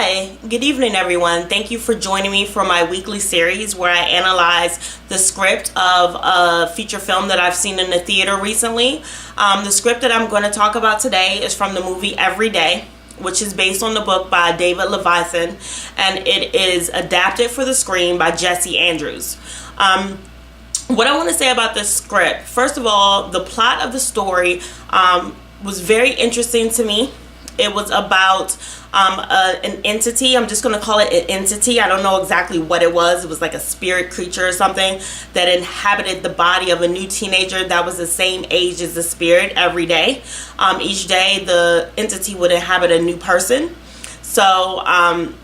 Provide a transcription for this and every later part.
Hi, good evening everyone. Thank you for joining me for my weekly series where I analyze the script of a feature film that I've seen in the theater recently. The script that I'm going to talk about today is from the movie Every Day, which is based on the book by David Leviathan, and it is adapted for the screen by Jesse Andrews. What I want to say about this script, first of all, the plot of the story was very interesting to me. It was about an entity. I'm just going to call it an entity. I don't know exactly what it was. It was like a spirit creature or something that inhabited the body of a new teenager that was the same age as the spirit every day. Each day the entity would inhabit a new person. So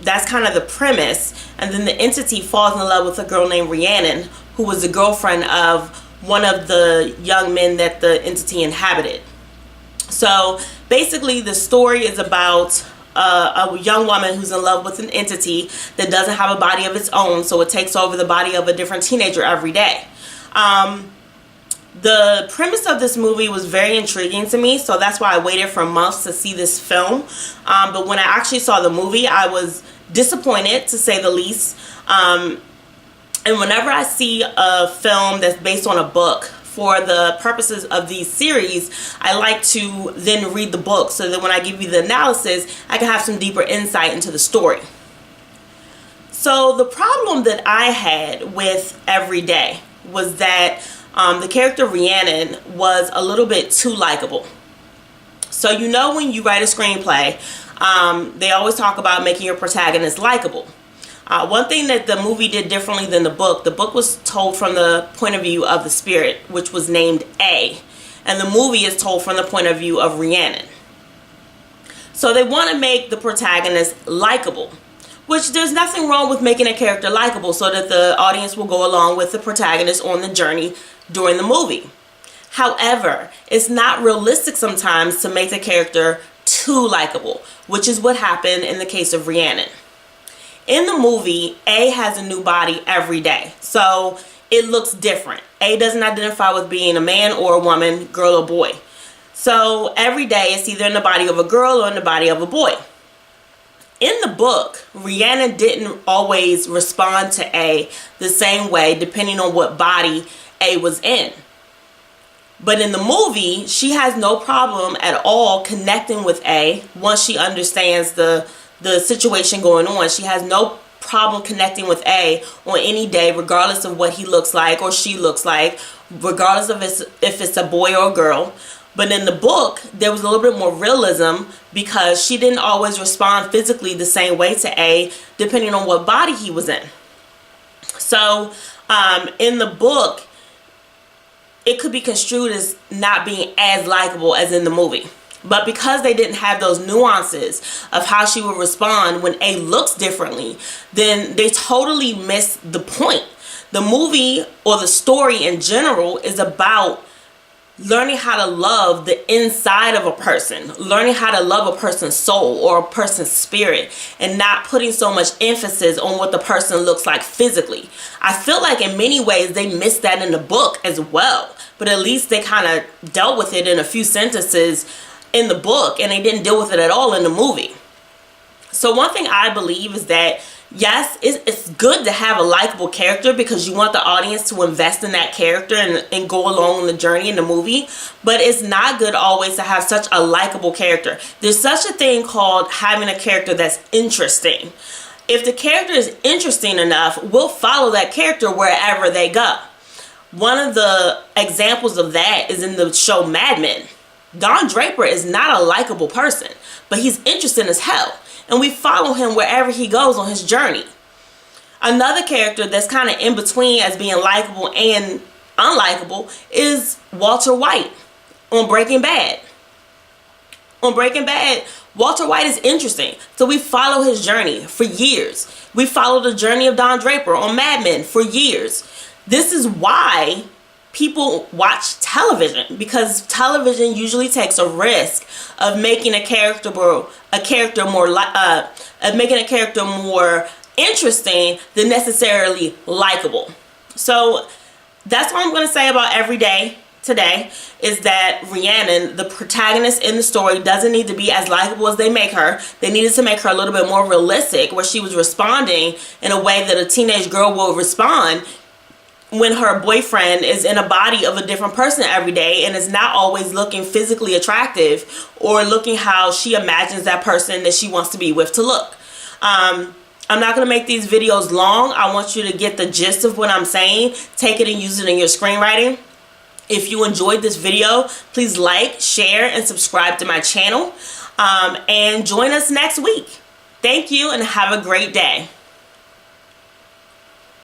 that's kind of the premise. And then the entity falls in love with a girl named Rhiannon, who was the girlfriend of one of the young men that the entity inhabited. So basically the story is about a young woman who's in love with an entity that doesn't have a body of its own, so it takes over the body of a different teenager every day. The premise of this movie was very intriguing to me, so that's why I waited for months to see this film. But when I actually saw the movie, I was disappointed, to say the least. And whenever I see a film that's based on a book, for the purposes of these series, I like to then read the book so that when I give you the analysis, I can have some deeper insight into the story. So the problem that I had with Every Day was that the character Rhiannon was a little bit too likable. So you know, when you write a screenplay, they always talk about making your protagonist likable. One thing that the movie did differently than the book was told from the point of view of the spirit, which was named A. And the movie is told from the point of view of Rhiannon. So they want to make the protagonist likable, which there's nothing wrong with making a character likable so that the audience will go along with the protagonist on the journey during the movie. However, it's not realistic sometimes to make the character too likable, which is what happened in the case of Rhiannon. In the movie, A has a new body every day, so it looks different. A doesn't identify with being a man or a woman, girl or boy. So every day it's either in the body of a girl or in the body of a boy. In the book, Rhiannon didn't always respond to A the same way depending on what body A was in. But in the movie, she has no problem at all connecting with A once she understands the situation going on. She has no problem connecting with A on any day, regardless of what he looks like or she looks like, regardless of if it's a boy or a girl. But in the book, there was a little bit more realism because she didn't always respond physically the same way to A, depending on what body he was in. So in the book, it could be construed as not being as likable as in the movie. But because they didn't have those nuances of how she would respond when A looks differently, then they totally missed the point. The movie, or the story in general, is about learning how to love the inside of a person, learning how to love a person's soul or a person's spirit, and not putting so much emphasis on what the person looks like physically. I feel like in many ways they missed that in the book as well, but at least they kind of dealt with it in a few sentences in the book, and they didn't deal with it at all in the movie. So one thing I believe is that yes, it's good to have a likable character because you want the audience to invest in that character and go along on the journey in the movie, but it's not good always to have such a likable character. There's such a thing called having a character that's interesting. If the character is interesting enough, we'll follow that character wherever they go. One of the examples of that is in the show Mad Men. Don Draper is not a likable person, but he's interesting as hell, and we follow him wherever he goes on his journey. Another character that's kind of in between as being likable and unlikable is Walter White on Breaking Bad. On Breaking Bad, Walter White is interesting, so we follow his journey for years. We follow the journey of Don Draper on Mad Men for years. This is why people watch television, because television usually takes a risk of making a character more interesting than necessarily likable. So that's what I'm going to say about Every Day. today is that Rhiannon, the protagonist in the story, doesn't need to be as likable as they make her. They needed to make her a little bit more realistic, where she was responding in a way that a teenage girl will respond when her boyfriend is in a body of a different person every day and is not always looking physically attractive or looking how she imagines that person that she wants to be with to look. I'm not going to make these videos long. I want you to get the gist of what I'm saying. Take it and use it in your screenwriting. If you enjoyed this video, please like, share, and subscribe to my channel. And join us next week. Thank you and have a great day.